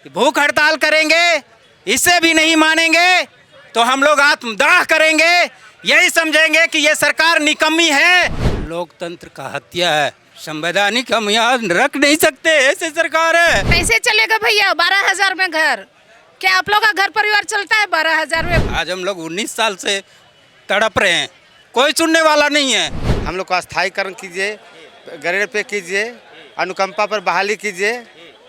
भूख हड़ताल करेंगे, इससे भी नहीं मानेंगे तो हम लोग आत्मदाह करेंगे। यही समझेंगे कि ये सरकार निकम्मी है। लोकतंत्र का हत्या है, संवैधानिक हम यहाँ रख नहीं सकते, ऐसे सरकार है। कैसे चलेगा भैया 12,000 में घर? क्या आप लोग का घर परिवार चलता है 12,000 में? आज हम लोग 19 साल से तड़प रहे हैं, कोई सुनने वाला नहीं है। हम लोग को अस्थायीकरण कीजिए, ग्रेड पे कीजिए, अनुकंपा पर बहाली कीजिए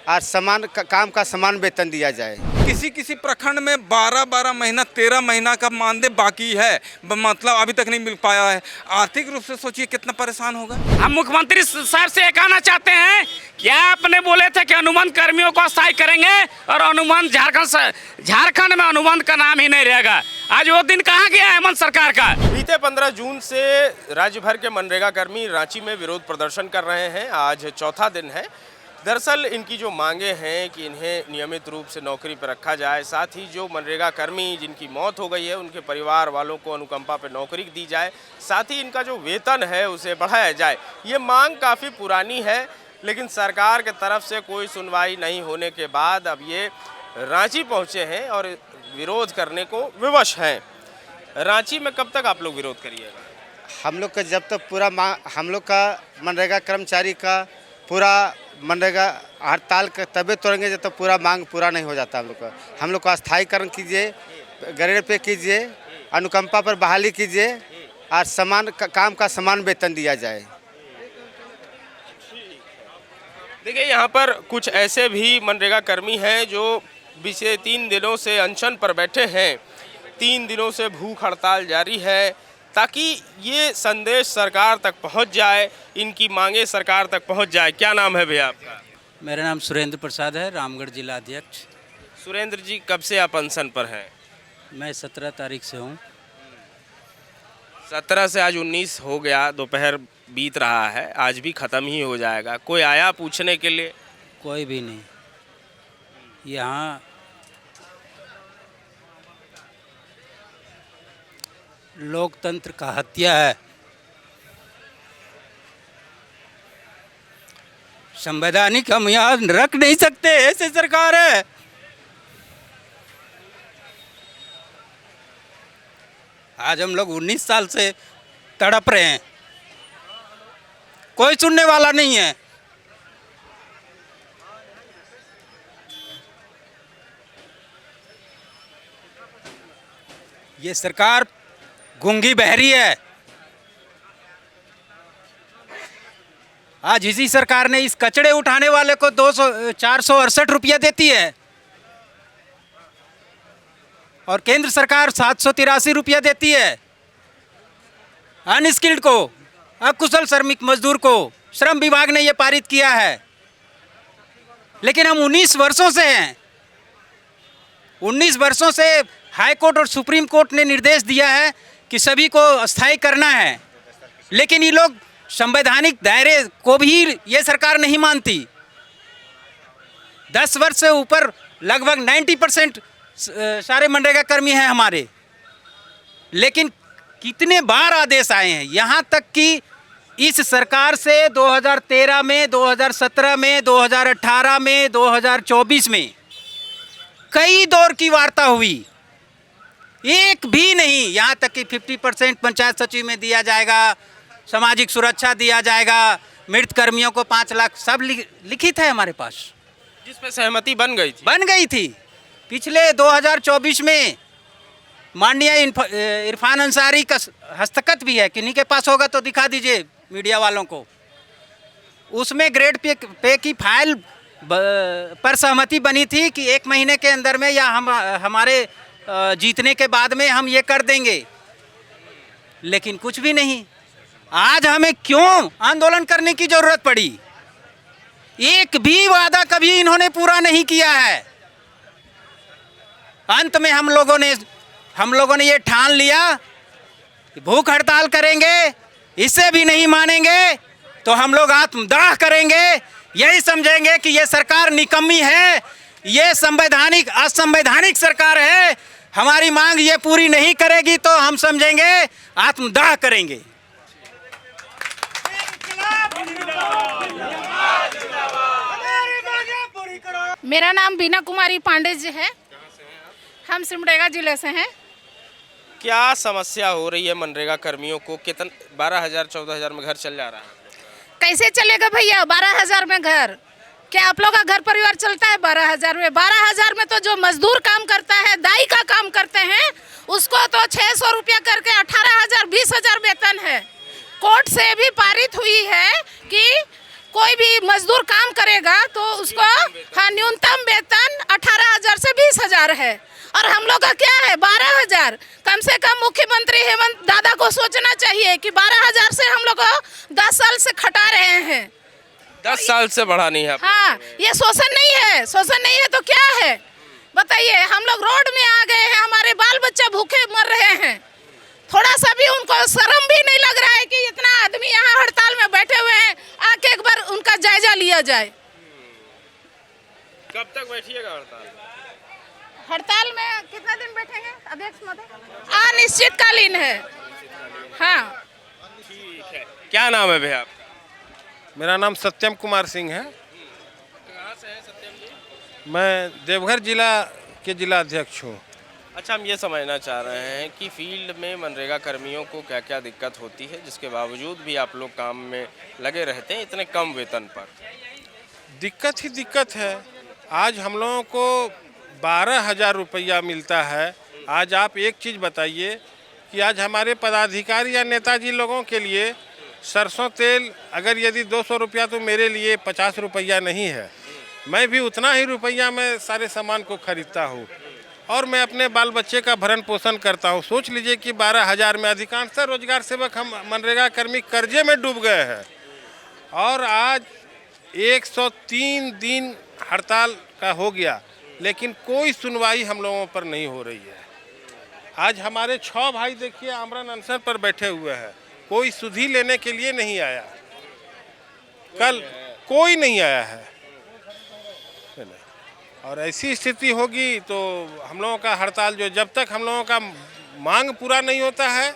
और समान काम का समान वेतन दिया जाए। किसी किसी प्रखंड में 12-12 महीना 13 महीना का मानदेय बाकी है, मतलब अभी तक नहीं मिल पाया है। आर्थिक रूप से सोचिए कितना परेशान होगा। हम मुख्यमंत्री साहब से ये कहना चाहते हैं, क्या आपने बोले थे कि अनुबंध कर्मियों को अस्थायी करेंगे और अनुबंध झारखंड में अनुबंध का नाम ही नहीं रहेगा। आज वो दिन कहाँ गया हेमंत सरकार का? बीते 15 जून से राज्य भर के मनरेगा कर्मी रांची में विरोध प्रदर्शन कर रहे हैं। आज चौथा दिन है। दरअसल इनकी जो मांगे हैं कि इन्हें नियमित रूप से नौकरी पर रखा जाए, साथ ही जो मनरेगा कर्मी जिनकी मौत हो गई है उनके परिवार वालों को अनुकंपा पर नौकरी दी जाए, साथ ही इनका जो वेतन है उसे बढ़ाया जाए। ये मांग काफ़ी पुरानी है, लेकिन सरकार के तरफ से कोई सुनवाई नहीं होने के बाद अब ये रांची पहुँचे हैं और विरोध करने को विवश हैं। रांची में कब तक आप लोग विरोध करिएगा? हम लोग का जब तक पूरा हम लोग का मनरेगा कर्मचारी का पूरा मनरेगा हड़ताल का तबे तोड़ेंगे जब तक पूरा मांग पूरा नहीं हो जाता। हम लोग को अस्थायीकरण कीजिए, ग्रेड पे कीजिए, अनुकंपा पर बहाली कीजिए और समान काम का समान वेतन दिया जाए। देखिए, यहाँ पर कुछ ऐसे भी मनरेगा कर्मी हैं जो पिछले 3 दिनों से अनशन पर बैठे हैं। 3 दिनों से भूख हड़ताल जारी है ताकि ये संदेश सरकार तक पहुंच जाए, इनकी मांगे सरकार तक पहुंच जाए। क्या नाम है भैया आपका? मेरा नाम सुरेंद्र प्रसाद है, रामगढ़ जिला अध्यक्ष। सुरेंद्र जी, कब से आप अनशन पर हैं? मैं 17 तारीख से हूँ। 17 से आज 19 हो गया, दोपहर बीत रहा है, आज भी ख़त्म ही हो जाएगा। कोई आया पूछने के लिए? कोई भी नहीं। यहाँ लोकतंत्र का हत्या है, संवैधानिक हम यहाँ रख नहीं सकते, ऐसे सरकार है। आज हम लोग 19 साल से तड़प रहे हैं, कोई सुनने वाला नहीं है। ये सरकार गूंगी बहरी है। आज इसी सरकार ने इस कचड़े उठाने वाले को 468 रुपया देती है और केंद्र सरकार 783 रुपया देती है। अनस्किल्ड को, अकुशल श्रमिक मजदूर को श्रम विभाग ने यह पारित किया है। लेकिन हम 19 वर्षों से हैं। 19 वर्षों से हाई कोर्ट और सुप्रीम कोर्ट ने निर्देश दिया है कि सभी को अस्थायी करना है, लेकिन ये लोग संवैधानिक दायरे को भी ये सरकार नहीं मानती। 10 वर्ष से ऊपर लगभग 90% सारे मनरेगा कर्मी हैं हमारे, लेकिन कितने बार आदेश आए हैं। यहाँ तक कि इस सरकार से 2013 में, 2017 में, 2018 में, 2024 में कई दौर की वार्ता हुई, एक भी नहीं। यहाँ तक कि 50% पंचायत सचिव में दिया जाएगा, सामाजिक सुरक्षा दिया जाएगा, मृत कर्मियों को 5 लाख, सब लिखित है हमारे पास, जिसमें सहमति बन गई थी। पिछले 2024 में माननीय इरफान अंसारी का हस्तखत भी है, किन्हीं के पास होगा तो दिखा दीजिए मीडिया वालों को। उसमें ग्रेड पे की फाइल पर सहमति बनी थी कि 1 महीने के अंदर में या हमारे जीतने के बाद में हम ये कर देंगे, लेकिन कुछ भी नहीं। आज हमें क्यों आंदोलन करने की जरूरत पड़ी? एक भी वादा कभी इन्होंने पूरा नहीं किया है। अंत में हम लोगों ने ये ठान लिया कि भूख हड़ताल करेंगे, इससे भी नहीं मानेंगे तो हम लोग आत्मदाह करेंगे। यही समझेंगे कि ये सरकार निकम्मी है, ये असंवैधानिक सरकार है। हमारी मांग ये पूरी नहीं करेगी तो हम समझेंगे आत्मदाह करेंगे। मेरा नाम बीना कुमारी पांडे जी है। हम सिमडेगा जिले से हैं। क्या समस्या हो रही है मनरेगा कर्मियों को? कितना 12,000 14,000 में घर चल जा रहा है? कैसे चलेगा भैया 12,000 में घर? क्या आप लोग का घर परिवार चलता है 12,000 में? 12,000 में तो जो मजदूर काम करता है, दाई का काम करते हैं, उसको तो 600 रुपया करके 18,000 20,000 वेतन है। कोर्ट से भी पारित हुई है कि कोई भी मजदूर काम करेगा तो उसको हाँ न्यूनतम वेतन 18,000 से 20,000 है। और हम लोग का क्या है 12,000। कम से कम मुख्यमंत्री हेमंत दादा को सोचना चाहिए कि 12,000 से हम लोग को 10 साल से खटा रहे हैं। 10 साल से बढ़ा नहीं है आप? हाँ, ये शोषण नहीं है। शोषण नहीं है तो क्या है बताइए? हम लोग रोड में आ गए हैं, हमारे बाल बच्चा भूखे मर रहे हैं। थोड़ा सा भी उनको शर्म भी नहीं लग रहा है कि इतना आदमी यहाँ हड़ताल में बैठे हुए हैं, आके एक बार उनका जायजा लिया जाए। कब तक बैठिएगा हड़ताल? हड़ताल में कितना दिन बैठेंगे अध्यक्ष महोदय? अनिश्चितकालीन है। हाँ, ठीक है। क्या नाम है भैया? मेरा नाम सत्यम कुमार सिंह है। कहाँ से हैं सत्यम जी? मैं देवघर जिला के जिला अध्यक्ष हूँ। अच्छा, हम ये समझना चाह रहे हैं कि फील्ड में मनरेगा कर्मियों को क्या क्या दिक्कत होती है जिसके बावजूद भी आप लोग काम में लगे रहते हैं इतने कम वेतन पर? दिक्कत ही दिक्कत है। आज हम लोगों को 12,000 रुपया मिलता है। आज आप एक चीज़ बताइए कि आज हमारे पदाधिकारी या नेताजी लोगों के लिए सरसों तेल अगर यदि 200 रुपया तो मेरे लिए 50 रुपया नहीं है। मैं भी उतना ही रुपया में सारे सामान को खरीदता हूँ और मैं अपने बाल बच्चे का भरण पोषण करता हूँ। सोच लीजिए कि 12,000 में अधिकांशतः रोजगार सेवक हम मनरेगा कर्मी कर्जे में डूब गए हैं और आज 103 दिन हड़ताल का हो गया, लेकिन कोई सुनवाई हम लोगों पर नहीं हो रही है। आज हमारे 6 भाई देखिए आमरण अनशन पर बैठे हुए हैं, कोई सुधि लेने के लिए नहीं आया। कल कोई नहीं आया है और ऐसी स्थिति होगी तो हम लोगों का हड़ताल जो जब तक हम लोगों का मांग पूरा नहीं होता है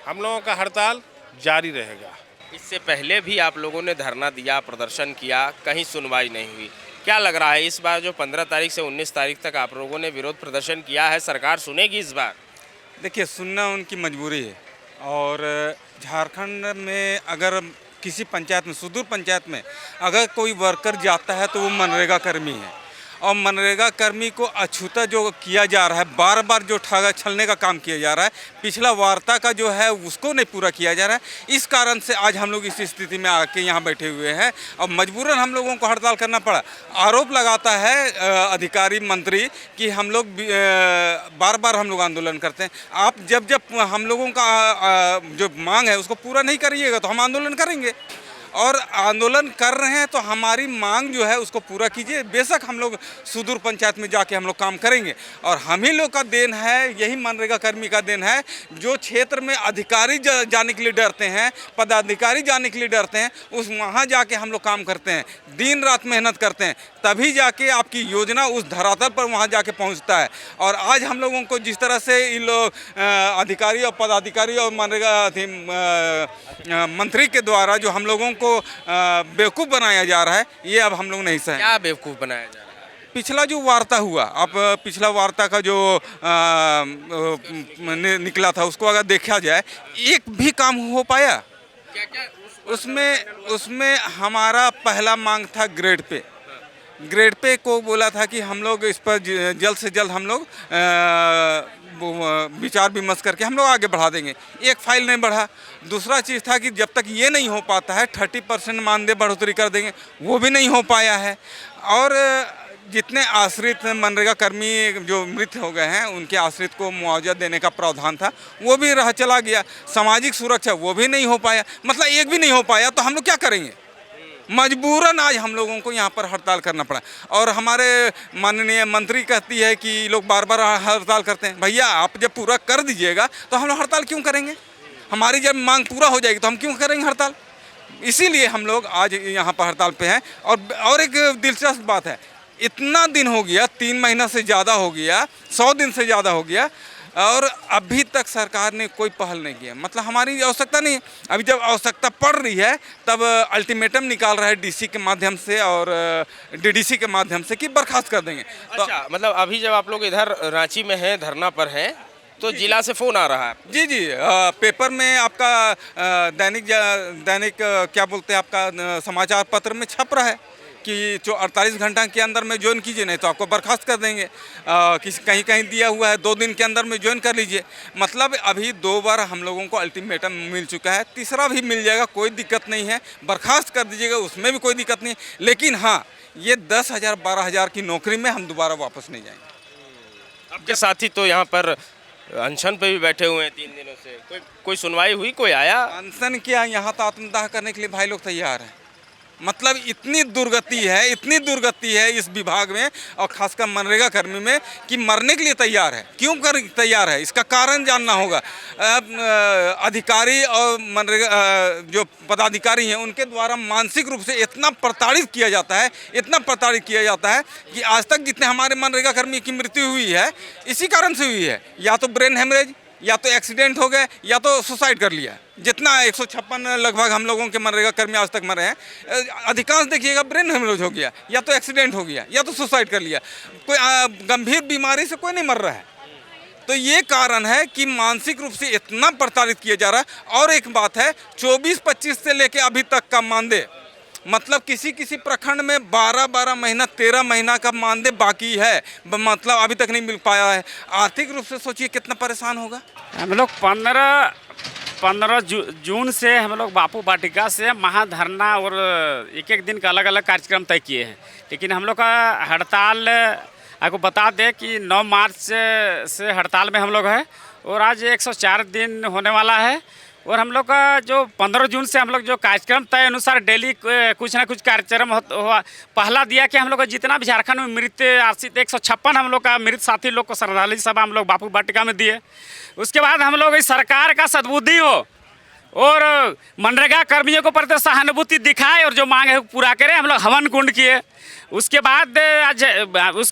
हम लोगों का हड़ताल जारी रहेगा। इससे पहले भी आप लोगों ने धरना दिया, प्रदर्शन किया, कहीं सुनवाई नहीं हुई। क्या लग रहा है इस बार जो 15 तारीख से 19 तारीख तक आप लोगों ने विरोध प्रदर्शन किया है, सरकार सुनेगी इस बार? देखिए, सुनना उनकी मजबूरी है। और झारखंड में अगर किसी पंचायत में, सुदूर पंचायत में अगर कोई वर्कर जाता है तो वो मनरेगा कर्मी है। और मनरेगा कर्मी को अछूता जो किया जा रहा है, बार बार जो ठगा छलने का काम किया जा रहा है, पिछला वार्ता का जो है उसको नहीं पूरा किया जा रहा है। इस कारण से आज हम लोग इस स्थिति में आके यहाँ बैठे हुए हैं और मजबूरन हम लोगों को हड़ताल करना पड़ा। आरोप लगाता है अधिकारी मंत्री कि हम लोग बार बार हम लोग आंदोलन करते हैं। आप जब जब हम लोगों का जो मांग है उसको पूरा नहीं करिएगा तो हम आंदोलन करेंगे और आंदोलन कर रहे हैं तो हमारी मांग जो है उसको पूरा कीजिए। बेशक हम लोग सुदूर पंचायत में जाके हम लोग काम करेंगे और हम ही लोग का देन है, यही मनरेगा कर्मी का देन है। जो क्षेत्र में अधिकारी जाने के लिए डरते हैं, पदाधिकारी जाने के लिए डरते हैं, उस वहाँ जाके हम लोग काम करते हैं, दिन रात मेहनत करते हैं, तभी जाके आपकी योजना उस धरातल पर वहाँ जाके पहुँचता है। और आज हम लोगों को जिस तरह से इन लोग अधिकारी और पदाधिकारी और मनरेगा मंत्री के द्वारा जो हम लोगों को बेवकूफ़ बनाया जा रहा है, ये अब हम लोग नहीं सहे। क्या बेवकूफ़ बनाया जा रहा है? पिछला जो वार्ता हुआ, अब पिछला वार्ता का जो निकला था उसको अगर देखा जाए, एक भी काम हो पाया? उसमें हमारा पहला मांग था ग्रेड पे को बोला था कि हम लोग इस पर जल्द से जल्द हम लोग विचार विमर्श करके हम लोग आगे बढ़ा देंगे। एक फाइल नहीं बढ़ा। दूसरा चीज़ था कि जब तक ये नहीं हो पाता है 30% मानदेय बढ़ोतरी कर देंगे, वो भी नहीं हो पाया है। और जितने आश्रित मनरेगा कर्मी जो मृत हो गए हैं उनके आश्रित को मुआवजा देने का प्रावधान था, वो भी रह चला गया। सामाजिक सुरक्षा वो भी नहीं हो पाया। मतलब एक भी नहीं हो पाया तो हम लोग क्या करेंगे? मजबूरन आज हम लोगों को यहाँ पर हड़ताल करना पड़ा। और हमारे माननीय मंत्री कहती है कि लोग बार बार हड़ताल करते हैं। भैया, आप जब पूरा कर दीजिएगा तो हम लोग हड़ताल क्यों करेंगे? हमारी जब मांग पूरा हो जाएगी तो हम क्यों करेंगे हड़ताल? इसीलिए हम लोग आज यहाँ पर हड़ताल पे हैं। और एक दिलचस्प बात है, इतना दिन हो गया, 3 महीना से ज़्यादा हो गया, 100 दिन से ज़्यादा हो गया, और अभी तक सरकार ने कोई पहल नहीं किया। मतलब हमारी आवश्यकता नहीं है, अभी जब आवश्यकता पड़ रही है तब अल्टीमेटम निकाल रहा है डीसी के माध्यम से और डीडीसी के माध्यम से कि बर्खास्त कर देंगे। तो अच्छा, मतलब अभी जब आप लोग इधर रांची में हैं, धरना पर हैं, तो जिला से फ़ोन आ रहा है? जी जी, पेपर में आपका दैनिक क्या बोलते हैं, आपका समाचार पत्र में छप रहा है कि जो 48 घंटा के अंदर में ज्वाइन कीजिए, नहीं तो आपको बर्खास्त कर देंगे। कहीं कहीं दिया हुआ है 2 दिन के अंदर में ज्वाइन कर लीजिए। मतलब अभी 2 बार हम लोगों को अल्टीमेटम मिल चुका है, तीसरा भी मिल जाएगा, कोई दिक्कत नहीं है, बर्खास्त कर दीजिएगा, उसमें भी कोई दिक्कत नहीं है। लेकिन हाँ, ये 10,000 12,000 की नौकरी में हम दोबारा वापस नहीं जाएंगे। आपके साथी तो यहाँ पर अनशन पे भी बैठे हुए हैं 3 दिनों से, कोई सुनवाई हुई, कोई आया? अनशन किया, यहाँ तो आत्मदाह करने के लिए भाई लोग तैयार हैं। मतलब इतनी दुर्गति है इस विभाग में और खासकर मनरेगा कर्मी में कि मरने के लिए तैयार है। क्यों कर तैयार है, इसका कारण जानना होगा। अधिकारी और मनरेगा जो पदाधिकारी हैं उनके द्वारा मानसिक रूप से इतना प्रताड़ित किया जाता है कि आज तक जितने हमारे मनरेगा कर्मी की मृत्यु हुई है इसी कारण से हुई है, या तो ब्रेन हेमरेज, या तो एक्सीडेंट हो गए, या तो सुसाइड कर लिया। जितना 156 लगभग हम लोगों के मनरेगा कर्मी आज तक मरे हैं, अधिकांश देखिएगा ब्रेन हेमरेज हो गया, या तो एक्सीडेंट हो गया, या तो सुसाइड कर लिया। कोई गंभीर बीमारी से कोई नहीं मर रहा है। तो ये कारण है कि मानसिक रूप से इतना प्रताड़ित किया जा रहा है। और एक बात है, 24-25 से लेके अभी तक का मानदेय, मतलब किसी प्रखंड में 12 महीना 13 महीना का मानदेय बाकी है, मतलब अभी तक नहीं मिल पाया है। आर्थिक रूप से सोचिए कितना परेशान होगा। हम लोग 15 जून से हम लोग बापू वाटिका से महाधरना और एक दिन का अलग अलग कार्यक्रम तय किए हैं। लेकिन हम लोग का हड़ताल, आपको बता दें कि 9 मार्च से हड़ताल में हम लोग हैं और आज 104 दिन होने वाला है। और हम लोग का जो 15 जून से हम लोग जो कार्यक्रम तय अनुसार डेली कुछ ना कुछ कार्यक्रम हुआ। पहला दिया कि हम लोग का जितना भी झारखंड में मृत आश्रित 156 हम लोग का मृत साथी लोग को श्रद्धांजलि सभा हम लोग बापू वाटिका में दिए। उसके बाद हम लोग इस सरकार का सद्बुद्धि हो और मनरेगा कर्मियों को प्रति सहानुभूति दिखाए और जो मांग है पूरा करें। हम लोग हवन कुंड किए। उसके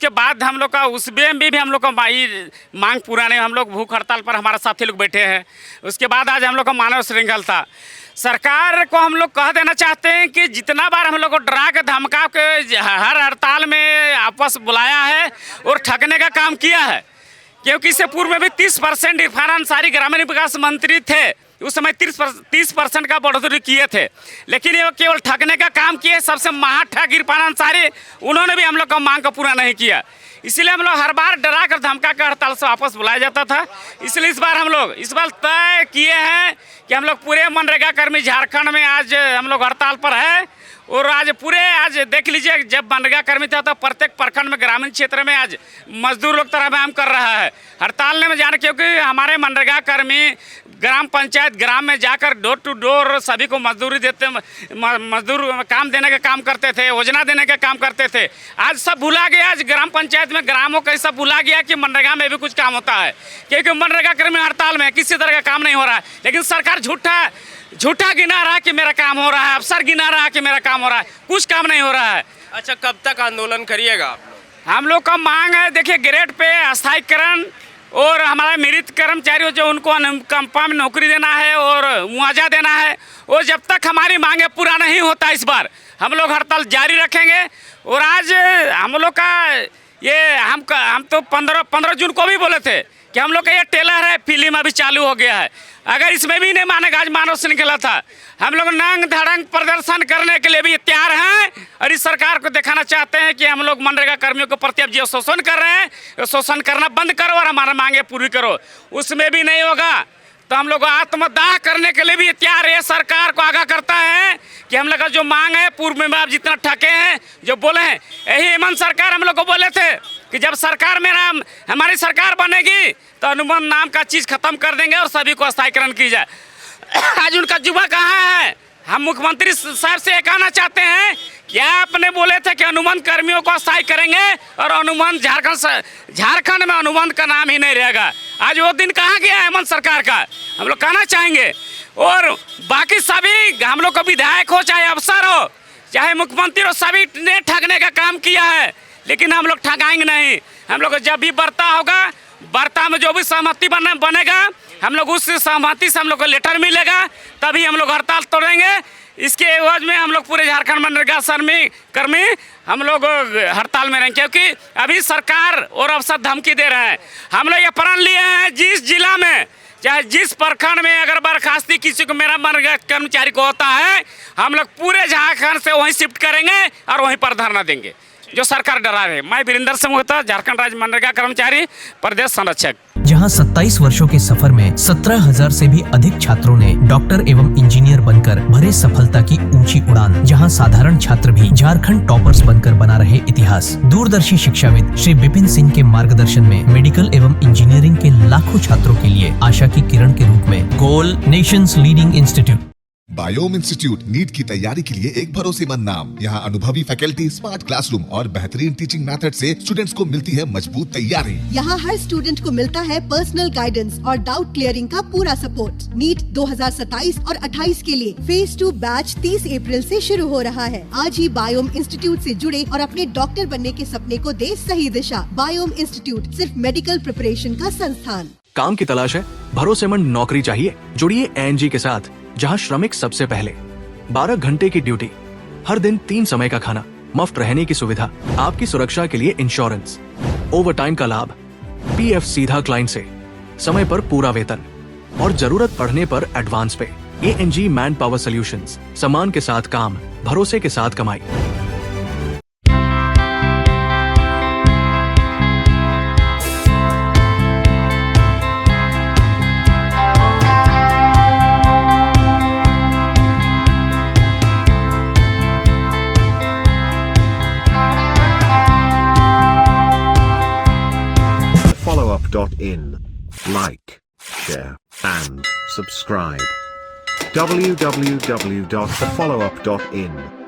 बाद हम लोग का उसमें भी हम लोग का मांग पूरा नहीं, हम लोग भूख हड़ताल पर हमारे साथी लोग बैठे हैं। उसके बाद आज हम लोग का मानव श्रृंखल था। सरकार को हम लोग कह देना चाहते हैं कि जितना बार हम लोग को डरा के धमका के हर हड़ताल में आपस बुलाया है और ठगने का काम किया है, क्योंकि इससे पूर्व में भी 30% इरफान अंसारी ग्रामीण विकास मंत्री थे, उस समय 30% का बढ़ोतरी किए थे। लेकिन ये केवल ठगने का काम किए। सबसे महाठग इरफान अंसारी, उन्होंने भी हम लोग का मांग का पूरा नहीं किया। इसलिए हम लोग हर बार डरा कर धमका कर हड़ताल से वापस बुलाया जाता था। इसलिए इस बार तय किए हैं कि हम लोग पूरे मनरेगा कर्मी झारखंड में आज हम लोग हड़ताल पर है। और आज देख लीजिए, जब मनरेगा कर्मी था तो प्रत्येक प्रखंड में ग्रामीण क्षेत्र में आज मजदूर लोग तरह काम कर रहा है हड़ताल में जाने, क्योंकि हमारे मनरेगा कर्मी ग्राम पंचायत ग्राम में जाकर डोर टू डोर सभी को मजदूरी देते, मजदूर काम देने का काम करते थे, योजना देने का काम करते थे। आज सब भुला गया। आज ग्राम पंचायत में ग्रामों का सब भुला गया कि मनरेगा में भी कुछ काम होता है, क्योंकि मनरेगा कर्मी हड़ताल में किसी तरह का काम नहीं हो रहा है। लेकिन सरकार झूठा गिना रहा है कि मेरा काम हो रहा है, अफसर गिना रहा है कि मेरा काम हो रहा है, कुछ काम नहीं हो रहा है। अच्छा, कब तक आंदोलन करिएगा आप लोग? हम लोग का मांग है, देखिए, ग्रेड पे अस्थायीकरण और हमारे मृत कर्मचारियों जो उनको अनुकंपा में नौकरी देना है और मुआवजा देना है, वो जब तक हमारी मांगे पूरा नहीं होता इस बार हम लोग हड़ताल जारी रखेंगे। और आज हम लोग का ये हम तो 15 जून को भी बोले थे कि हम लोग का ये टेलर है, फिल्म अभी चालू हो गया है, अगर इसमें भी नहीं मानेगा। आज मानव श्रृंखला था, हम लोग नंग धड़ंग प्रदर्शन करने के लिए भी तैयार हैं और इस सरकार को दिखाना चाहते हैं कि हम लोग मनरेगा कर्मियों के प्रति अब जो शोषण कर रहे हैं, शोषण करना बंद करो और हमारा मांगे पूरी करो। उसमें भी नहीं होगा तो हम लोग आत्मदाह करने के लिए भी तैयार है। सरकार को आगाह करता है कि हम लोग का जो मांग है, पूर्व में आप जितना ठके हैं, जो बोले हैं, यही हेमंत सरकार हम लोग को बोले थे कि जब सरकार में हमारी सरकार बनेगी तो अनुबंध नाम का चीज़ खत्म कर देंगे और सभी को स्थायीकरण की जाए। आज उनका जुबा कहाँ है? हम मुख्यमंत्री साहब से ये कहना चाहते हैं कि आपने बोले थे कि अनुबंध कर्मियों को स्थायी करेंगे और अनुबंध झारखंड में अनुबंध का नाम ही नहीं रहेगा। आज वो दिन कहाँ गया है हेमंत सरकार का? हम लोग कहना चाहेंगे। और बाकी सभी हम लोग को विधायक हो, चाहे अफसर हो, चाहे मुख्यमंत्री हो, सभी ने ठगने का काम किया है, लेकिन हम लोग ठगाएंगे नहीं। हम लोग जब भी बर्ता होगा वार्ता में जो भी सहमति बनेगा हम लोग उस सहमति से हम लोग को लेटर मिलेगा, तभी हम लोग हड़ताल तोड़ेंगे। इसके एवज में हम लोग पूरे झारखंड मनरेगा कर्मी हम लोग हड़ताल में रहेंगे, क्योंकि अभी सरकार और अफसर धमकी दे रहे हैं। हम लोग ये प्रण लिए हैं, जिस जिला में चाहे जिस प्रखंड में अगर बर्खास्ती किसी को मेरा मनरेगा कर्मचारी को होता है, हम लोग पूरे झारखंड से वहीं शिफ्ट करेंगे और वहीं पर धरना देंगे जो सरकार डरा रहे। मैं वीरेंद्र सिंह होता, झारखंड राज्य मनरेगा कर्मचारी प्रदेश संरक्षक। जहां 27 वर्षों के सफर में 17,000 से भी अधिक छात्रों ने डॉक्टर एवं इंजीनियर बनकर भरे सफलता की ऊंची उड़ान, जहां साधारण छात्र भी झारखंड टॉपर्स बनकर बना रहे इतिहास। दूरदर्शी शिक्षाविद श्री विपिन सिंह के मार्गदर्शन में मेडिकल एवं इंजीनियरिंग के लाखों छात्रों के लिए आशा की किरण के रूप में goal nations leading institute. Biome institute NEET की तैयारी के लिए एक भरोसेमंद नाम। यहाँ अनुभवी फैकल्टी, स्मार्ट क्लासरूम और बेहतरीन टीचिंग मेथड से स्टूडेंट्स को मिलती है मजबूत तैयारी। यहाँ हर स्टूडेंट को मिलता है पर्सनल गाइडेंस और डाउट क्लियरिंग का पूरा सपोर्ट। नीट 2027 और 28 के लिए फेज 2 बैच 30 अप्रैल से शुरू हो रहा है। आज ही बायोम इंस्टीट्यूट से जुड़े और अपने डॉक्टर बनने के सपने को दे सही दिशा। बायोम इंस्टीट्यूट सिर्फ मेडिकल प्रिपरेशन का संस्थान। काम की तलाश है, भरोसेमंद नौकरी चाहिए, जुड़िए ANG के साथ, जहां श्रमिक सबसे पहले। 12 घंटे की ड्यूटी, हर दिन 3 समय का खाना, मुफ्त रहने की सुविधा, आपकी सुरक्षा के लिए इंश्योरेंस, ओवर टाइम का लाभ, PF सीधा क्लाइंट से, समय पर पूरा वेतन और जरूरत पड़ने पर एडवांस पे। ANG मैन पावर सॉल्यूशंस, सम्मान के साथ काम, भरोसे के साथ कमाई। followup.in. Like, share, and subscribe. www.thefollowup.in